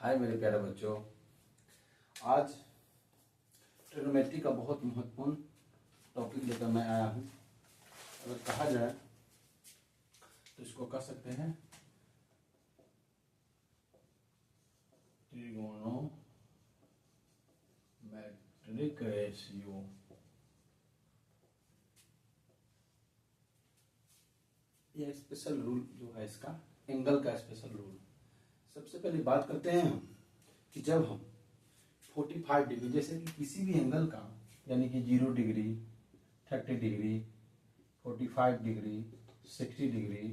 हाय मेरे प्यारे बच्चों, आज ट्रिग्नोमेट्री का बहुत महत्वपूर्ण टॉपिक लेकर मैं आया हूँ। अगर कहा जाए तो इसको कह सकते हैं ट्रिगोनोमेट्रिक रेशियो। यह स्पेशल रूल जो है इसका एंगल का स्पेशल रूल। सबसे पहले बात करते हैं हम कि जब हम 45 डिग्री जैसे कि किसी भी एंगल का यानी कि 0 डिग्री, 30 डिग्री, 45 डिग्री, 60 डिग्री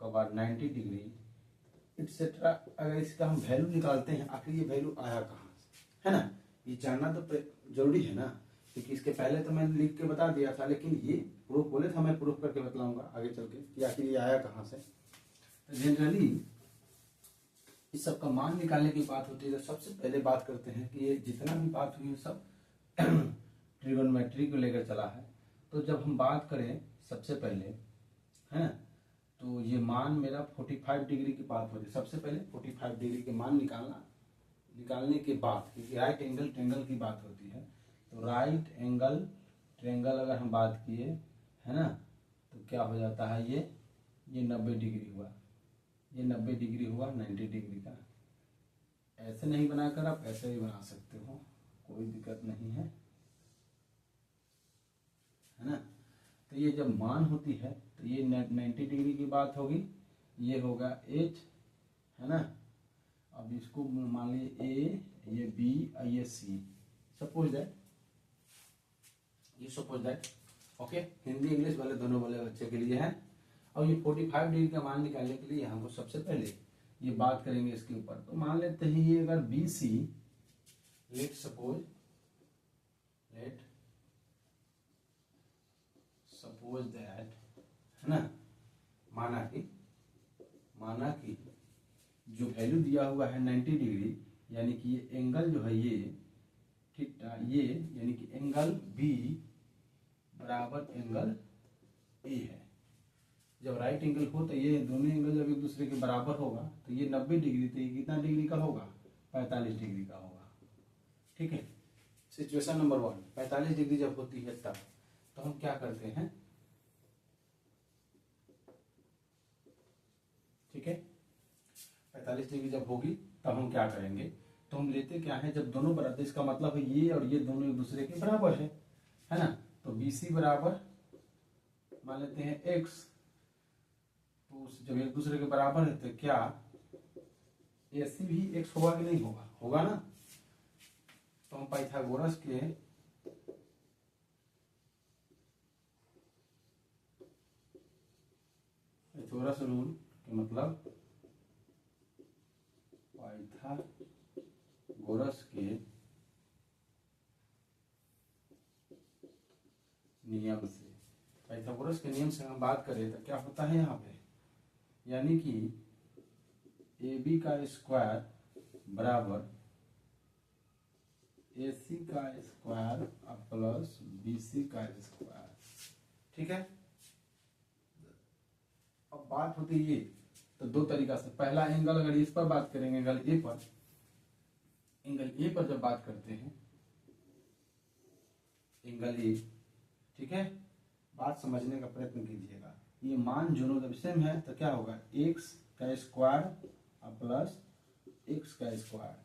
के बाद 90 डिग्री एक्सेट्रा, अगर इसका हम वैल्यू निकालते हैं आखिर ये वैल्यू आया कहाँ से, है ना। ये जानना तो जरूरी है ना, क्योंकि इसके पहले तो मैंने लिख के बता दिया था, लेकिन ये प्रूफ बोले था, मैं प्रूफ करके बतलाऊंगा आगे चल के कि आखिर ये आया कहाँ से। तो जनरली इस सब का मान निकालने की बात होती है तो सबसे पहले बात करते हैं कि ये जितना भी बात हुई सब ट्रिगोनोमेट्री को लेकर चला है। तो जब हम बात करें सबसे पहले, है ना, तो ये मान मेरा 45 डिग्री की बात हो रही है। सबसे पहले 45 डिग्री के मान निकालने के बाद, क्योंकि राइट एंगल ट्रायंगल की बात होती है, तो राइट एंगल ट्रायंगल अगर हम बात किए, है ना, तो क्या हो जाता है, ये 90 डिग्री हुआ, ये 90 डिग्री हुआ 90 डिग्री का। ऐसे नहीं बनाकर आप ऐसे भी बना सकते हो, कोई दिक्कत नहीं है, है ना। तो ये जब मान होती है तो ये 90 डिग्री की बात होगी, ये होगा h, है ना। अब इसको मान लीजिए a, ये b और ये c, suppose that okay. Hindi English वाले दोनों वाले बच्चे के लिए है। और ये 45 डिग्री का मान निकालने के लिए हमको सबसे पहले ये बात करेंगे इसके ऊपर। तो मान लेते हैं ये अगर BC, लेट सपोज दैट, है ना, माना कि जो वैल्यू दिया हुआ है 90 डिग्री, यानी कि ये एंगल जो है ये थीटा, ये यानी कि एंगल B बराबर एंगल A है। जब राइट एंगल हो तो ये दोनों एंगल जब एक दूसरे के बराबर होगा तो ये 90 डिग्री, तो ये कितना डिग्री का होगा, 45 डिग्री का होगा। ठीक है, सिचुएशन नंबर 1, 45 डिग्री जब होती है तब तो हम क्या करते हैं, ठीक है, 45 डिग्री जब होगी तब हम क्या करेंगे, तो हम लेते क्या है, जब दोनों बराबर, इसका मतलब है ये और ये दोनों एक दूसरे के बराबर है ना। तो BC बराबर मान लेते हैं x, तो जब एक दूसरे के बराबर है तो क्या AC भी x होगा कि नहीं होगा, होगा ना। तो हम पाइथागोरस के रूल के मतलब पाइथागोरस के नियम से, पाइथागोरस के नियम से हम बात करें तो क्या होता है यहाँ पे, यानी कि AB का स्क्वायर बराबर AC का स्क्वायर प्लस BC का स्क्वायर। ठीक है, अब बात होती है ये तो दो तरीका से, पहला एंगल अगर इस पर बात करेंगे, एंगल ए पर जब बात करते हैं, एंगल ए, ठीक है, बात समझने का प्रयत्न कीजिएगा। ये मान दोनों जब सेम है तो क्या होगा, x का स्क्वायर प्लस x का स्क्वायर,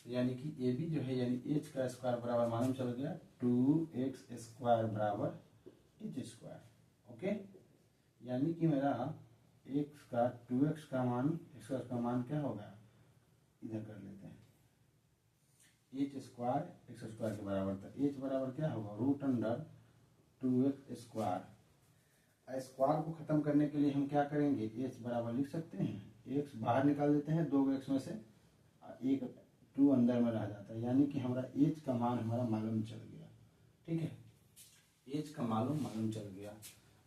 यानी कि AB जो है यानी h का स्क्वायर बराबर मालूम चल गया 2x स्क्वायर बराबर h स्क्वायर। ओके, यानी कि मेरा x का 2x का मान, x का मान क्या होगा, इधर कर लेते हैं, h स्क्वायर x स्क्वायर के बराबर था, h बराबर क्या होगा, root under 2x square. Square को खत्म करने के लिए हम क्या करेंगे, h बराबर लिख सकते हैं, x बाहर निकाल देते हैं, 2x में से एक 2 अंदर में रह जाता है, यानी कि हमारा h का मान हमारा मालूम चल गया। ठीक है, h का मालूम चल गया।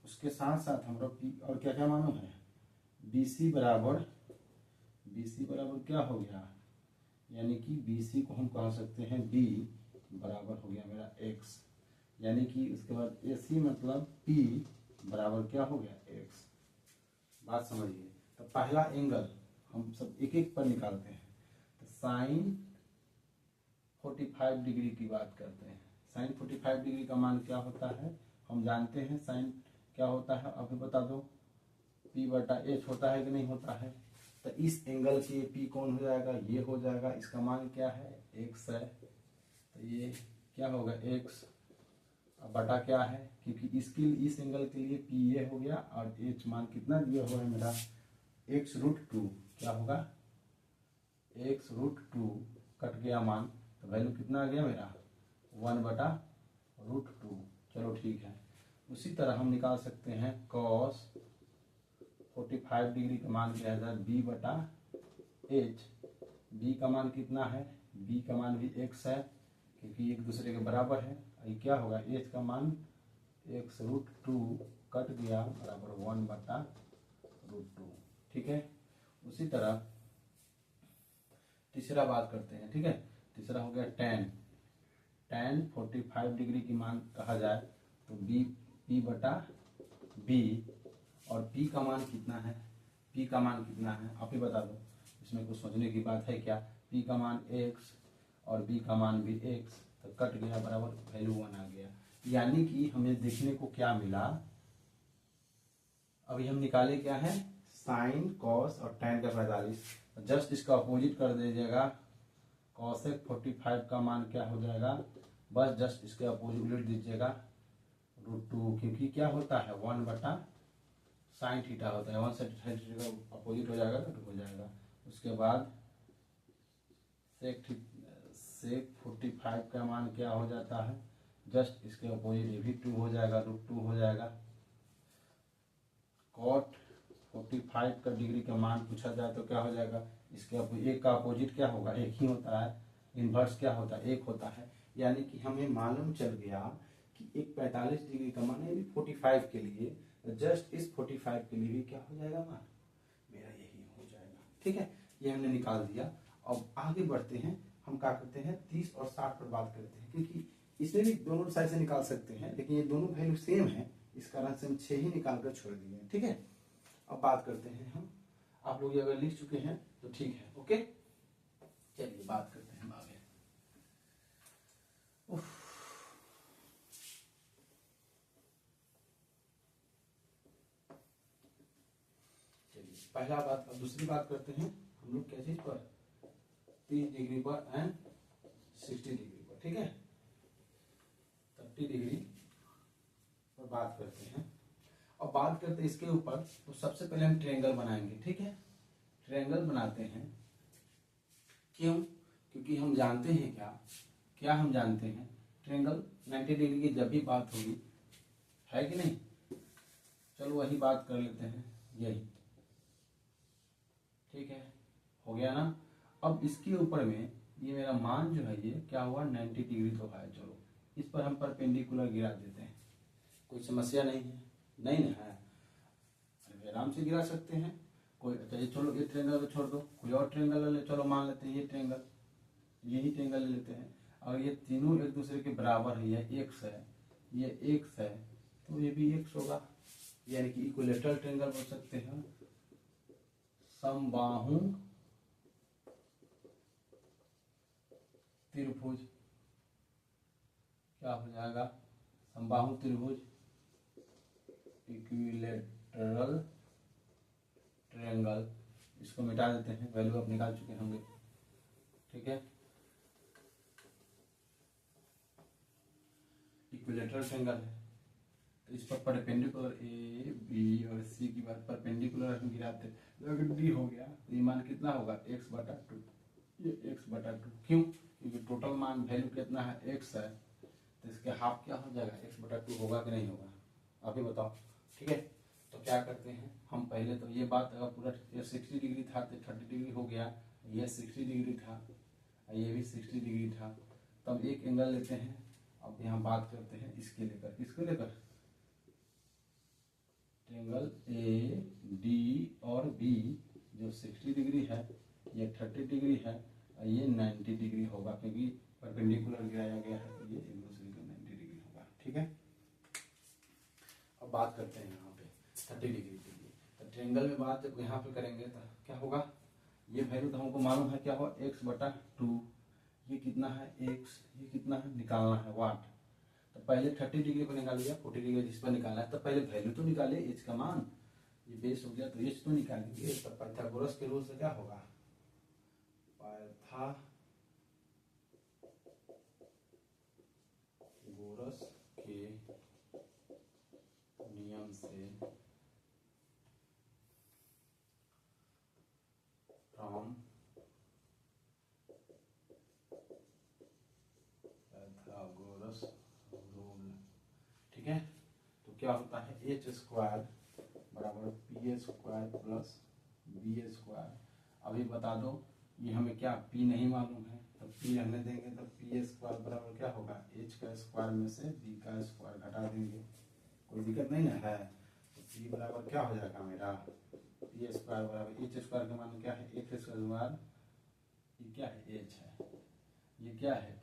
उसके साथ साथ हमारा p और क्या क्या मालूम है, BC बराबर क्या हो गया, यानी कि BC को हम कह सकते हैं B बराबर हो गया मेरा x, यानी कि उसके बाद AC मतलब P बराबर क्या हो गया, x। बात समझिए, तो पहला एंगल हम सब एक एक पर निकालते हैं। तो साइन 45 डिग्री की बात करते हैं। साइन 45 डिग्री का मान क्या होता है, हम जानते हैं साइन क्या होता है, अभी बता दो। P/H होता है कि नहीं होता है। तो इस एंगल के P कौन हो जाएगा, ये हो जाएगा। इसका मान क्या है, x है। तो ये क्या होगा, x बटा क्या है, क्योंकि इस एंगल के लिए P ये हो गया और H मान कितना दिया हुआ है मेरा, x√2। क्या होगा, x√2 कट गया मान, तो वैल्यू कितना आ गया मेरा, 1/√2। चलो ठीक है। उसी तरह हम निकाल सकते हैं cos 45 डिग्री का मान क्या है, B/H। B का मान कितना है, B का मान भी x है, क्योंकि एक दूसरे के बराबर है। ये क्या होगा, H का मान x√2 कट गया बराबर 1/√2। ठीक है। उसी तरह तीसरा बात करते हैं। ठीक है, तीसरा हो गया tan 45 डिग्री की मान कहा जाए तो P/B, और P का मान कितना है, P का मान कितना है आप ही बता दो। इसमें कुछ सोचने की बात है क्या, P का मान x और B का मान भी x, तो कट गया बराबर वैल्यू 1 आ गया। यानी कि हमें देखने को क्या मिला, अभी हम निकाले क्या है, साइन कॉस और tan का 45। जस्ट इसका अपोजिट कर दीजिएगा, cosec 45 का मान क्या हो जाएगा, बस जस्ट इसके अपोजिट उलट दीजिएगा √2, क्योंकि क्या होता है 1/sin थीटा होता है, 1 sin थीटा का अपोजिट हो जाएगा तो हो जाएगा। उसके बाद sec 45 का मान क्या हो जाता है, जस्ट इसके अपोजिट ये भी 2 हो जाएगा, √2 हो जाएगा। cot 45 का डिग्री का मान पूछा जाए तो क्या हो जाएगा, इसके एक का अपोजिट क्या होगा, एक ही होता है, इन्वर्स क्या होता है, एक होता है। यानी कि हमें मालूम चल गया कि एक 45 डिग्री का मान है 45 के लिए, तो जस्ट इस 45 के लिए भी क्या हो जाएगा मान, मेरा यही हो जाएगा। ठीक है, ये हमने निकाल दिया। अब आगे बढ़ते हैं, हम क्या करते हैं 30 और 60 पर बात करते हैं, क्योंकि इसमें भी दोनों साइड से निकाल सकते हैं, लेकिन ये दोनों वैल्यू सेम है, इस कारण से हम 6 ही निकाल कर छोड़ दिए। ठीक है, अब बात करते हैं हम, आप लोग ये अगर लिख चुके हैं तो ठीक है। ओके, चलिए बात करते हैं आगे। चलिए पहला बात, अब दूसरी बात करते हैं हम लोग क्या चीज पर, 30 डिग्री पर एंड 60 डिग्री पर। ठीक है, 30 डिग्री पर बात करते हैं। और बात करते हैं इसके ऊपर, तो सबसे पहले हम ट्रायंगल बनाएंगे। ठीक है, ट्रायंगल बनाते हैं, क्यों, क्योंकि हम जानते हैं क्या हम जानते हैं, ट्रायंगल 90 डिग्री की जब भी बात होगी, है कि नहीं, चलो वही बात कर लेते हैं, यही। ठीक है, हो गया ना। अब इसके ऊपर में ये मेरा मान जो है ये क्या हुआ, 90 डिग्री तो है। चलो इस पर हम परपेंडिकुलर गिरा देते हैं, कोई समस्या नहीं है, नहीं है, आराम से गिरा सकते हैं। कोई चाहिए, चलो ये ट्रायंगल छोड़ दो, कोई और ट्रायंगल ले, चलो मान लेते हैं ये ट्रायंगल, यही ट्रायंगल ले लेते हैं। और ये तीनों एक दूसरे के बराबर है, ये x है, ये x है, तो ये भी x होगा, यानी कि इक्विलेटरल ट्रायंगल बोल सकते हैं, समबाहु त्रिभुज। क्या हो जाएगा, समबाहु त्रिभुज, इक्विलेटरल ट्रायंगल। इसको मिटा देते हैं, वैल्यू आप निकाल चुके होंगे। ठीक है, इक्विलेटरल ट्रायंगल है, तो इस पर परपेंडिकुलर ए बी और सी की बात परपेंडिकुलर हम गिराते हैं, अगर डी हो गया तो ये मान कितना होगा, x/2, ये x/2। क्यों, क्योंकि टोटल मान वैल्यू कितना है, x है, तो इसके हाफ क्या हो जाएगा, x/2 होगा कि नहीं होगा, आप ही बताओ। ठीक है, तो क्या करते हैं हम, पहले तो ये बात अगर पूरा 60 डिग्री था तो 30 डिग्री हो गया, ये 60 डिग्री था, ये भी 60 डिग्री था, तब एक एंगल लेते हैं। अब यहाँ बात करते हैं इसके लेकर, किसको लेकर, ट्रायंगल ए डी और बी, जो 60 डिग्री है, ये 30 डिग्री है, और ये 90 डिग्री होगा, क्योंकि परपेंडिकुलर गिराया गया है, तो ये एक दूसरे का 90 डिग्री होगा। ठीक है, अब बात करते हैं यहाँ पे 30 डिग्री के लिए, तो ट्रायंगल में बात जब यहाँ पे करेंगे तो क्या होगा, ये वैल्यू तो हमको मालूम है क्या हो, x बटा 2। ये कितना है x, ये कितना है निकालना है वाट। तो पहले 30 डिग्री पर निकालिए, 40 डिग्री जिस पर निकालना है तो पहले वैल्यू तो निकाले h का मान। ये बेस हो गया तो h तो निकालेंगे। तो पाइथागोरस के रूल से क्या होगा, पाइथागोरस के नियम से फ्रॉम पाइथागोरस रूल, ठीक है। तो क्या होता है एच स्क्वायर बराबर P A square plus B A square. अभी बता दो ये हमें क्या पी नहीं मालूम है, तो पी रहने देंगे। तो पी ए स्क्वायर बराबर क्या होगा, एच का स्क्वायर में से बी का स्क्वायर घटा देंगे, कोई दिक्कत नहीं ना है। तो पी बराबर क्या हो जाएगा मेरा, पी ए स्क्वायर बराबर एच स्क्वायर का मान क्या है, एच स्क्वायर, ये क्या है एच है, ये क्या है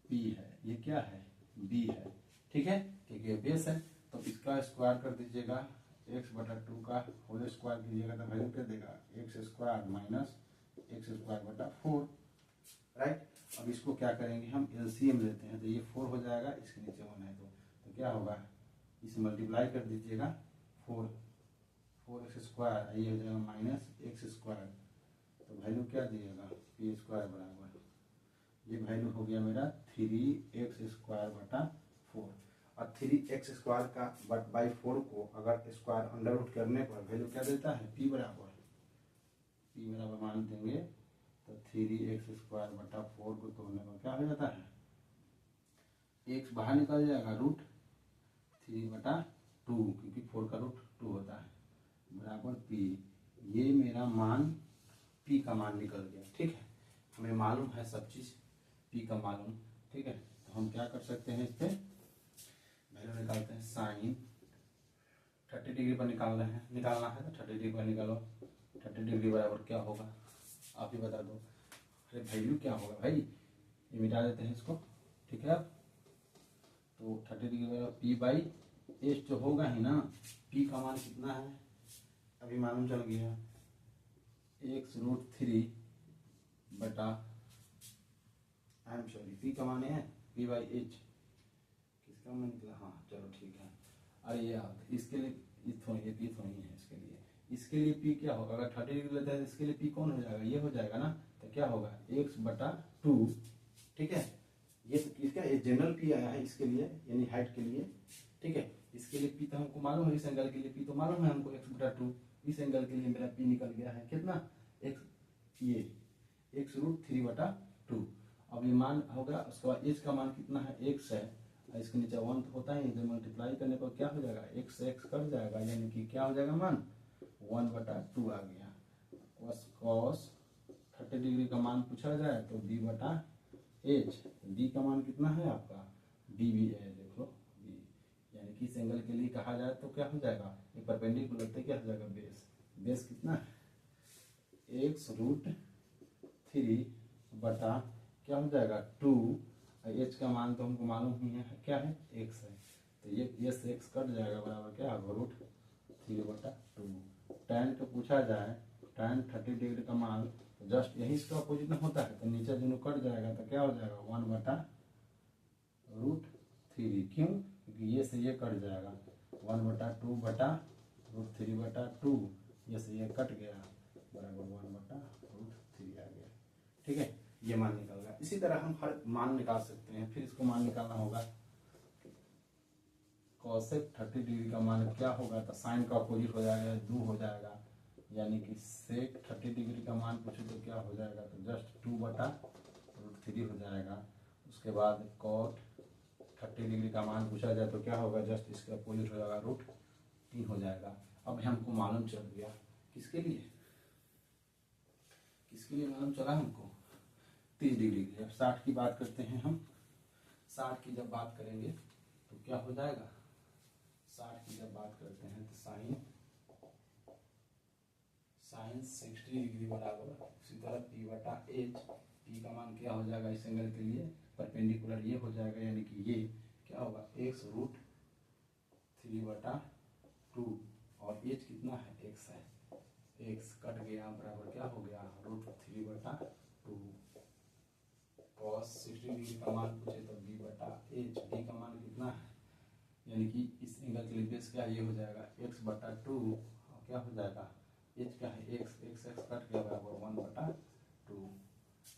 पी है, ये क्या है बी है, ठीक है। क्योंकि ये बेस है तो इसका स्क्वायर कर दीजिएगा, एक्स बटा 2 का होल स्क्वायर कीजिएगा तो वैल्यू क्या देगा, x square minus x square बटा 4, राइट। अब इसको क्या करेंगे हम, एलसीएम लेते हैं। तो ये 4 हो जाएगा, इसके नीचे 1 है तो क्या होगा, इसे मल्टीप्लाई कर दीजिएगा 4x स्क्वायर, ये हो जाएगा माइनस एक्स स्क्वायर। तो वैल्यू क्या दिएगा, पी स्क्वायर बराबर, ये वैल्यू हो गया मेरा 3x स्क्वायर बटा 4। और 3x स्क्वायर का बट बाई 4 को अगर स्क्वायर अंडर रूट करने पर वैल्यू क्या देता है, p बराबर मान देंगे। तो 3x स्क्वायर बटा 4 को तोड़ने पर क्या हो जाता है, x बाहर निकल जाएगा, रूट 3 बटा 2, क्योंकि 4 का रूट 2 होता है बराबर p। ये मेरा मान p का मान निकल गया, ठीक है। हमें मालूम है सब चीज p का मालूम, ठीक है। तो हम क्या कर सकते हैं, इस पे वैल्यू निकालते हैं। साइन 30 डिग्री पर निकालना है तो 30 डिग्री पर निकालो। 30 डिग्री बराबर क्या होगा, आप ही बता दो। अरे वैल्यू क्या होगा भाई, ये मिटा देते हैं इसको, ठीक है। तो 30 डिग्री बराबर पी बाई एच जो होगा ही ना, पी का मान कितना है अभी मालूम चल गया, एक्स रूट 3 बटा, आई एम सॉरी, पी का मान है पी बाई एच, किसका मान निकला, हाँ चलो ठीक है। अरे यार इसके लिए ये पी थोड़ी है, इसके लिए पी क्या होगा, अगर 30 डिग्री लेते हैं तो इसके लिए पी कौन हो जाएगा, ये हो जाएगा ना। तो क्या होगा एक्स बटा 2, ठीक है। ये तो किसका, ये जनरल पी आया है इसके लिए, यानी हाइट के लिए, ठीक है। इसके लिए पी तो हमको मालूम है, इस एंगल के लिए पी तो मालूम है हमको एक्स बटा 2। इस एंगल के लिए मेरा पी निकल गया है कितना, एक्स, ये एक्स रूट 3 बटा 2। अब ये मान होगा, उसके बाद एच का मान कितना है, एक्स है, इसके नीचे 1 तो होता है, इधर मल्टीप्लाई करने पर क्या हो जाएगा, एक्स से एक्स कट जाएगा, यानी कि क्या हो जाएगा मान 1 बटा 2 आ गया। cos 30 डिग्री का मान पूछा जाए तो b बटा एच, b का मान कितना है आपका, b भी है, देख लो b, यानी कि इस एंगल के लिए कहा जाए तो क्या हो जाएगा, एक परपेंडिकुलर तो क्या हो जाएगा, बेस कितना है, एक्स रूट 3 बटा क्या हो जाएगा 2, एच का मान तो हमको मालूम ही है क्या है, एक्स है। तो ये से एक्स कट जाएगा बराबर क्या होगा, रूट 3 बटा 2। tan को पूछा जाए, tan 30 डिग्री का मान तो जस्ट यही इसका अपोजिट में होता है, तो नीचे दोनों कट जाएगा तो क्या हो जाएगा 1 बटा रूट 3। क्यों, क्योंकि ये से ये कट जाएगा, 1 बटा 2 बटा रूट 3 बटा 2, ये से ये कट गया बराबर 1 बटा रूट 3 आ गया, ठीक है। ये मान निकल गया। इसी तरह हम हर मान निकाल सकते हैं। फिर इसको मान निकालना होगा, कोसेक 30 डिग्री का मान क्या होगा, तो साइन का अपोजिट हो जाएगा, 2 हो जाएगा, यानी कि सेक 30 डिग्री का मान पूछे तो क्या हो जाएगा, तो जस्ट 2 बटा रूट 3 हो जाएगा। उसके बाद कॉट 30 डिग्री का मान पूछा जाए तो क्या होगा, जस्ट इसके अपोजिट हो जाएगा, रूट 3 हो जाएगा। अब हमको मालूम चल गया किसके लिए मालूम चला हमको, 30 डिग्री के। अब 60 की बात करते हैं हम। 60 की जब बात करेंगे तो क्या हो जाएगा, 60 की जब बात करते हैं तो साइन 60 डिग्री बराबर उसी तरह पी बटा एच, पी का मान क्या हो जाएगा इस एंगल के लिए परपेंडिकुलर ये हो जाएगा, यानी कि ये क्या होगा एक्स रूट 3 बटा 2, और एच कितना है, एक्स है, एक्स कट गया बराबर क्या हो गया √3/2। cos 60 डिग्री का मान पूछे तो b/h, b का मान कितना है, यानी कि इस एंगल के लिए बेस क्या ये हो जाएगा x/2 और क्या हो जाएगा h क्या है x कट गया बराबर 1/2।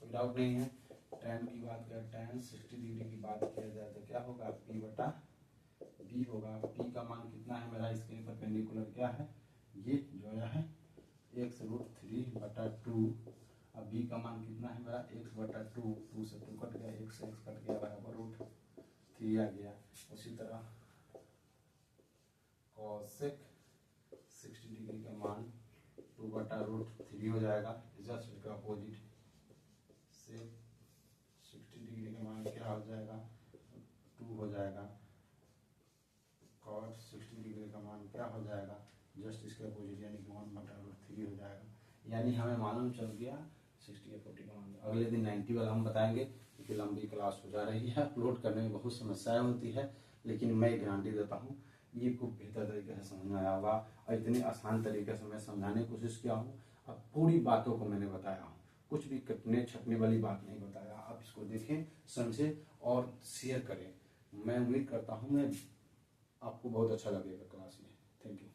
कोई डाउट नहीं है। tan की बात करें, tan 60 डिग्री की बात किया जाए तो क्या होगा p/b होगा। p का मान कितना है मेरा, इसके परपेंडिकुलर क्या है ये जो है x√3/2। अब b का मान कितना है मेरा x/2, 2 से 2 कट गया, x कट गया बराबर √3 आ गया। उसी तरह cosec 60 डिग्री का मान 2/√3 हो जाएगा, जस्ट इसका अपोजिट। sec 60 डिग्री का मान क्या हो जाएगा 2 हो जाएगा। cot 60 डिग्री का मान क्या हो जाएगा जस्ट इसके अपोजिट, यानी कि 1/√3 हो जाएगा। यानी हमें मालूम चल गया 60 और 40 का मान। अगले दिन 90 वाला हम बताएंगे, क्योंकि लंबी क्लास हो जा रही है, अपलोड करने में बहुत समस्याएं होती है, लेकिन मैं गारंटी देता हूँ ये खूब बेहतर तरीके से समझ में आया होगा और इतने आसान तरीके से मैं समझाने की कोशिश किया हूँ। अब पूरी बातों को मैंने बताया हूँ, कुछ भी कटने छटने वाली बात नहीं बताया। आप इसको देखें, समझें और शेयर करें। मैं उम्मीद करता हूँ मैं आपको बहुत अच्छा लगेगा क्लास में। Thank you.